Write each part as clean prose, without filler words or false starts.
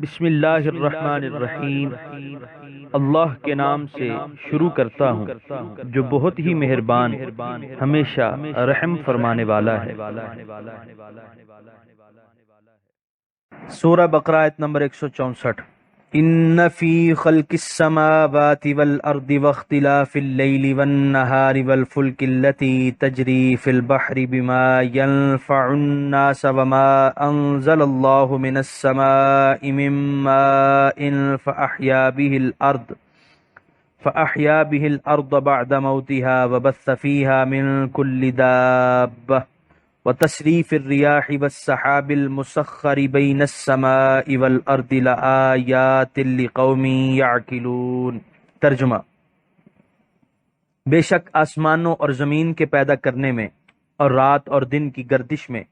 بسم اللہ الرحمن الرحیم۔ اللہ کے نام سے شروع کرتا ہوں جو بہت ہی مہربان ہمیشہ رحم فرمانے والا ہے۔ سورہ بقرہ آیت نمبر 164۔ ان فی خلق السماوات والارض واختلاف اللیل والنہار والفلک التي تجری فی البحر بما ينفع الناس وما انزل اللہ من السماء من ماء فأحیا به الارض بعد موتها وبث فیها من کل دابہ وتصریف الریاح والسحاب المسخر بین السماء والارض لآیات لقوم یعقلون۔ ترجمہ: بے شک آسمانوں اور زمین کے پیدا کرنے میں اور رات اور دن کی گردش میں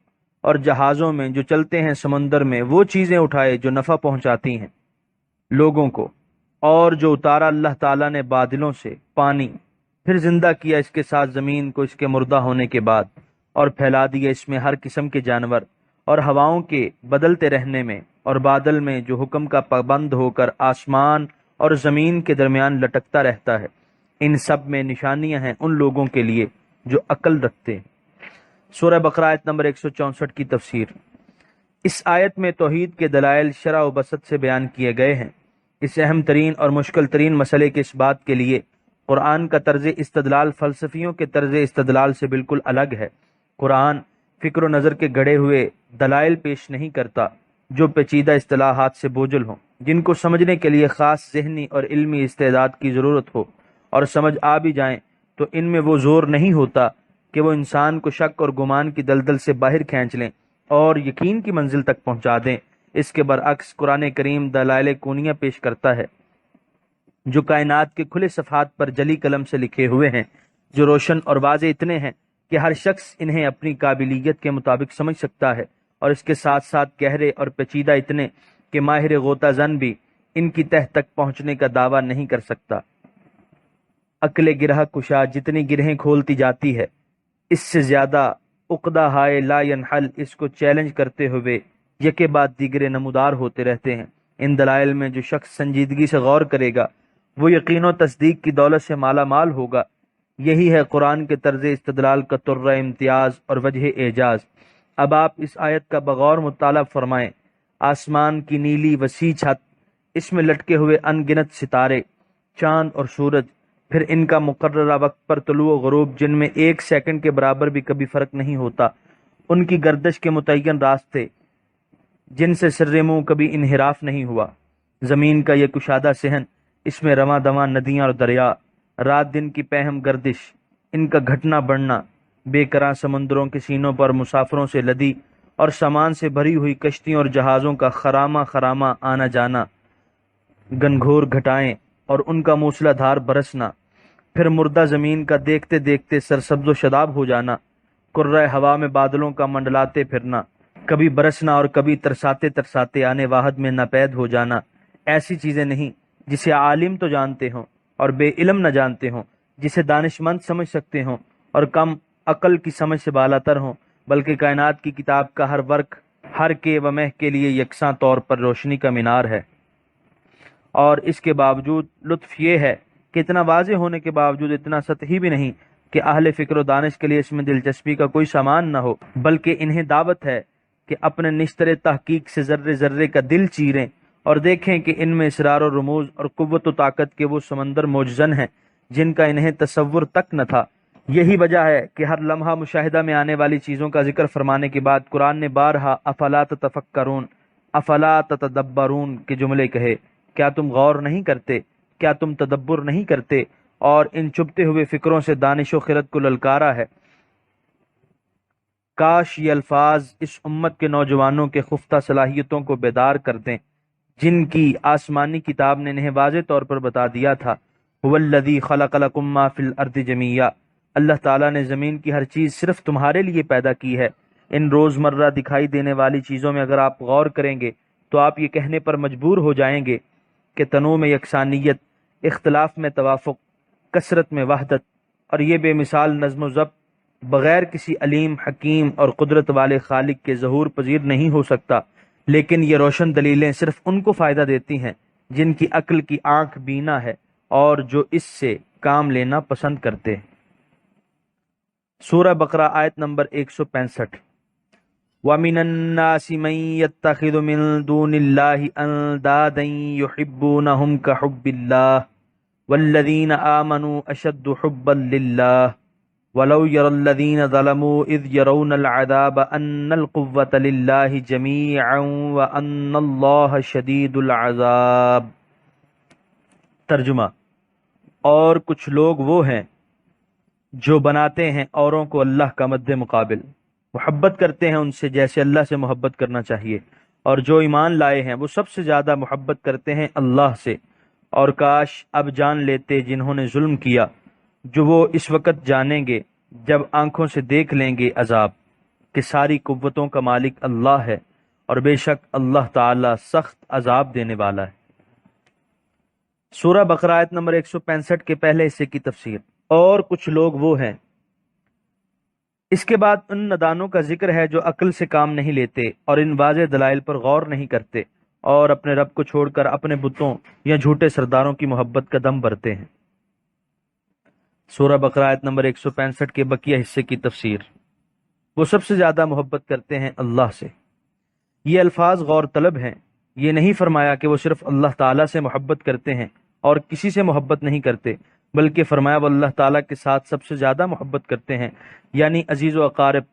اور جہازوں میں جو چلتے ہیں سمندر میں وہ چیزیں اٹھائے جو نفع پہنچاتی ہیں لوگوں کو، اور جو اتارا اللہ تعالیٰ نے بادلوں سے پانی، پھر زندہ کیا اس کے ساتھ زمین کو اس کے مردہ ہونے کے بعد، اور پھیلا دیا اس میں ہر قسم کے جانور، اور ہواؤں کے بدلتے رہنے میں، اور بادل میں جو حکم کا پابند ہو کر آسمان اور زمین کے درمیان لٹکتا رہتا ہے، ان سب میں نشانیاں ہیں ان لوگوں کے لیے جو عقل رکھتے ہیں۔ سورہ بقرہ آیت نمبر 164 کی تفسیر۔ اس آیت میں توحید کے دلائل شرح و بسط سے بیان کیے گئے ہیں۔ اس اہم ترین اور مشکل ترین مسئلے کے اس بات کے لیے قرآن کا طرز استدلال فلسفیوں کے طرز استدلال سے بالکل الگ ہے۔ قرآن فکر و نظر کے گڑھے ہوئے دلائل پیش نہیں کرتا جو پیچیدہ اصطلاحات سے بوجھل ہوں، جن کو سمجھنے کے لیے خاص ذہنی اور علمی استعداد کی ضرورت ہو، اور سمجھ آ بھی جائیں تو ان میں وہ زور نہیں ہوتا کہ وہ انسان کو شک اور گمان کی دلدل سے باہر کھینچ لیں اور یقین کی منزل تک پہنچا دیں۔ اس کے برعکس قرآن کریم دلائل کونیہ پیش کرتا ہے جو کائنات کے کھلے صفحات پر جلی قلم سے لکھے ہوئے ہیں، جو روشن اور واضح اتنے ہیں کہ ہر شخص انہیں اپنی قابلیت کے مطابق سمجھ سکتا ہے، اور اس کے ساتھ ساتھ گہرے اور پیچیدہ اتنے کہ ماہر غوطہ زن بھی ان کی تہ تک پہنچنے کا دعویٰ نہیں کر سکتا۔ عقل گرہ کشا جتنی گرہیں کھولتی جاتی ہے، اس سے زیادہ عقدہ ہائے لا ینحل اس کو چیلنج کرتے ہوئے یکے بعد دیگرے نمودار ہوتے رہتے ہیں۔ ان دلائل میں جو شخص سنجیدگی سے غور کرے گا وہ یقین و تصدیق کی دولت سے مالا مال ہوگا۔ یہی ہے قرآن کے طرز استدلال کا طرہ امتیاز اور وجہ اعجاز۔ اب آپ اس آیت کا بغور مطالعہ فرمائیں۔ آسمان کی نیلی وسیع چھت، اس میں لٹکے ہوئے ان گنت ستارے، چاند اور سورج، پھر ان کا مقررہ وقت پر طلوع و غروب جن میں ایک سیکنڈ کے برابر بھی کبھی فرق نہیں ہوتا، ان کی گردش کے متعین راستے جن سے سر منہ کبھی انحراف نہیں ہوا، زمین کا یہ کشادہ صحن، اس میں رواں دواں ندیاں اور دریا، رات دن کی پہم گردش، ان کا گھٹنا بڑھنا، بے کراں سمندروں کے سینوں پر مسافروں سے لدی اور سامان سے بھری ہوئی کشتیوں اور جہازوں کا خرامہ خرامہ آنا جانا، گنگھور گھٹائیں اور ان کا موسلا دھار برسنا، پھر مردہ زمین کا دیکھتے دیکھتے سرسبز و شاداب ہو جانا، کرۂ ہوا میں بادلوں کا منڈلاتے پھرنا، کبھی برسنا اور کبھی ترساتے ترساتے آنے واحد میں ناپید ہو جانا، ایسی چیزیں نہیں جسے عالم تو جانتے ہوں اور بے علم نہ جانتے ہوں، جسے دانش مند سمجھ سکتے ہوں اور کم عقل کی سمجھ سے بالا تر ہوں، بلکہ کائنات کی کتاب کا ہر ورق ہر کے و مہ کے لیے یکساں طور پر روشنی کا مینار ہے۔ اور اس کے باوجود لطف یہ ہے کہ اتنا واضح ہونے کے باوجود اتنا سطحی بھی نہیں کہ اہل فکر و دانش کے لیے اس میں دلچسپی کا کوئی سامان نہ ہو، بلکہ انہیں دعوت ہے کہ اپنے نشتر تحقیق سے ذرے ذرے کا دل چیریں اور دیکھیں کہ ان میں اسرار و رموز اور قوت و طاقت کے وہ سمندر موجزن ہیں جن کا انہیں تصور تک نہ تھا۔ یہی وجہ ہے کہ ہر لمحہ مشاہدہ میں آنے والی چیزوں کا ذکر فرمانے کے بعد قرآن نے بارہا افلا تتفکرون، افلا تتدبرون کے جملے کہے۔ کیا تم غور نہیں کرتے، کیا تم تدبر نہیں کرتے؟ اور ان چھپتے ہوئے فکروں سے دانش و خرد کو للکارا ہے۔ کاش یہ الفاظ اس امت کے نوجوانوں کے خفتہ صلاحیتوں کو بیدار کر دیں، جن کی آسمانی کتاب نے انہیں واضح طور پر بتا دیا تھا۔ هو الذی خلق لکم ما فی الارض جمیعا، اللہ تعالیٰ نے زمین کی ہر چیز صرف تمہارے لیے پیدا کی ہے۔ ان روزمرہ دکھائی دینے والی چیزوں میں اگر آپ غور کریں گے تو آپ یہ کہنے پر مجبور ہو جائیں گے کہ تنوع میں یکسانیت، اختلاف میں توافق، کثرت میں وحدت اور یہ بے مثال نظم و ضبط بغیر کسی علیم، حکیم اور قدرت والے خالق کے ظہور پذیر نہیں ہو سکتا۔ لیکن یہ روشن دلیلیں صرف ان کو فائدہ دیتی ہیں جن کی عقل کی آنکھ بینا ہے اور جو اس سے کام لینا پسند کرتے ہیں۔ سورہ بقرہ آیت نمبر 165۔ وَمِنَ النَّاسِ مَن يَتَّخِذُ مِن دُونِ اللَّهِ أَندَادًا يُحِبُّونَهُمْ كَحُبِّ اللَّهِ وَالَّذِينَ آمَنُوا أَشَدُّ حُبًّا لِلَّهِ وَلَوْ يَرَى الَّذِينَ ظَلَمُوا إِذْ يَرَوْنَ الْعَذَابَ أَنَّ الْقُوَّةَ لِلَّهِ جَمِيعًا وَأَنَّ اللَّهَ شَدِيدُ الْعَذَابِ۔ ترجمہ: اور کچھ لوگ وہ ہیں جو بناتے ہیں اوروں کو اللہ کا مد مقابل، محبت کرتے ہیں ان سے جیسے اللہ سے محبت کرنا چاہیے، اور جو ایمان لائے ہیں وہ سب سے زیادہ محبت کرتے ہیں اللہ سے، اور کاش اب جان لیتے جنہوں نے ظلم کیا، جو وہ اس وقت جانیں گے جب آنکھوں سے دیکھ لیں گے عذاب، کہ ساری قوتوں کا مالک اللہ ہے، اور بے شک اللہ تعالی سخت عذاب دینے والا ہے۔ سورہ بقرہ آیت نمبر 165 کے پہلے حصے کی تفسیر۔ اور کچھ لوگ وہ ہیں، اس کے بعد ان ندانوں کا ذکر ہے جو عقل سے کام نہیں لیتے اور ان واضح دلائل پر غور نہیں کرتے اور اپنے رب کو چھوڑ کر اپنے بتوں یا جھوٹے سرداروں کی محبت کا دم بھرتے ہیں۔ سورہ بقرہ آیت نمبر 165 کے بقیہ حصے کی تفسیر۔ وہ سب سے زیادہ محبت کرتے ہیں اللہ سے۔ یہ الفاظ غور طلب ہیں۔ یہ نہیں فرمایا کہ وہ صرف اللہ تعالیٰ سے محبت کرتے ہیں اور کسی سے محبت نہیں کرتے، بلکہ فرمایا وہ اللہ تعالیٰ کے ساتھ سب سے زیادہ محبت کرتے ہیں، یعنی عزیز و اقارب،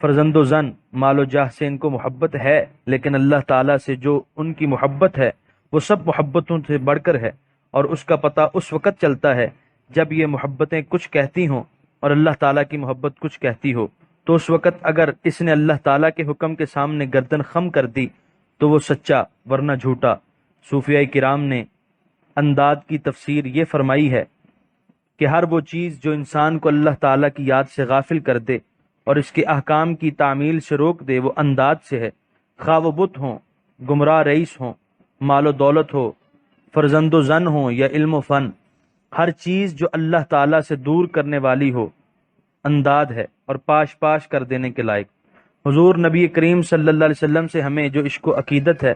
فرزند و زن، مال و جاہ سے ان کو محبت ہے، لیکن اللہ تعالیٰ سے جو ان کی محبت ہے وہ سب محبتوں سے بڑھ کر ہے، اور اس کا پتہ اس وقت چلتا ہے جب یہ محبتیں کچھ کہتی ہوں اور اللہ تعالیٰ کی محبت کچھ کہتی ہو، تو اس وقت اگر اس نے اللہ تعالیٰ کے حکم کے سامنے گردن خم کر دی تو وہ سچا ورنہ جھوٹا۔ صوفیاء کرام نے انداد کی تفسیر یہ فرمائی ہے کہ ہر وہ چیز جو انسان کو اللہ تعالیٰ کی یاد سے غافل کر دے اور اس کے احکام کی تعمیل سے روک دے وہ انداد سے ہے، خواہ وہ بت ہوں، گمراہ رئیس ہوں، مال و دولت ہو، فرزند و زن ہوں یا علم و فن، ہر چیز جو اللہ تعالیٰ سے دور کرنے والی ہو انداد ہے اور پاش پاش کر دینے کے لائق۔ حضور نبی کریم صلی اللہ علیہ وسلم سے ہمیں جو عشق و عقیدت ہے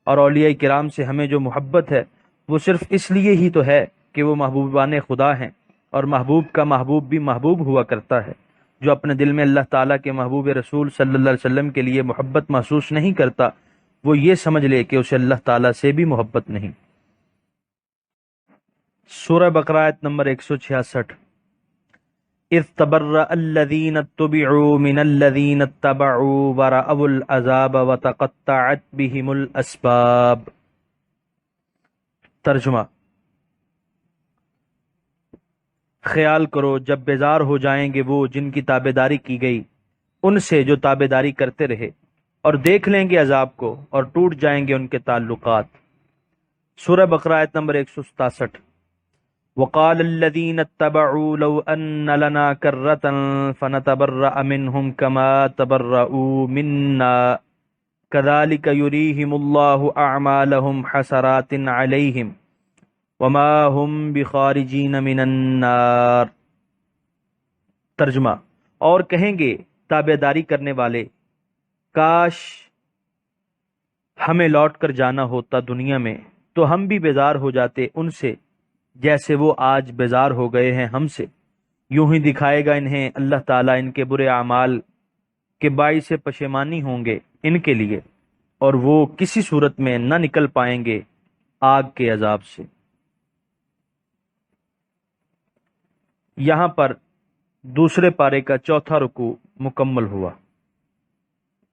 اور اولیاء کرام سے ہمیں جو محبت ہے وہ صرف اس لیے ہی تو ہے کہ وہ محبوبان خدا ہیں، اور محبوب کا محبوب بھی محبوب ہوا کرتا ہے۔ جو اپنے دل میں اللہ تعالیٰ کے محبوب رسول صلی اللہ علیہ وسلم کے لیے محبت محسوس نہیں کرتا، وہ یہ سمجھ لے کہ اسے اللہ تعالیٰ سے بھی محبت نہیں۔ سورہ بقرہ آیت نمبر 166۔ اذ تبرأ الذین اتبعوا من الذین اتبعوا ورأوا العذاب وتقطعت بهم الاسباب۔ ترجمہ: خیال کرو جب بیزار ہو جائیں گے وہ جن کی تابع داری کی گئی ان سے جو تابع داری کرتے رہے، اور دیکھ لیں گے عذاب کو اور ٹوٹ جائیں گے ان کے تعلقات۔ سورہ بقرہ آیت نمبر 167۔ وقال الذين اتبعوا لو ان لنا كرة فنتبرأ منهم كما تبرؤوا منا كذلك يريهم الله اعمالهم حسرات عليهم وما هم بخارجين من النار۔ ترجمہ: اور کہیں گے تابع داری کرنے والے، کاش ہمیں لوٹ کر جانا ہوتا دنیا میں تو ہم بھی بیزار ہو جاتے ان سے جیسے وہ آج بیزار ہو گئے ہیں ہم سے۔ یوں ہی دکھائے گا انہیں اللہ تعالیٰ ان کے برے اعمال کے باعث پشیمانی ہوں گے ان کے لیے، اور وہ کسی صورت میں نہ نکل پائیں گے آگ کے عذاب سے۔ یہاں پر دوسرے پارے کا چوتھا رکوع مکمل ہوا۔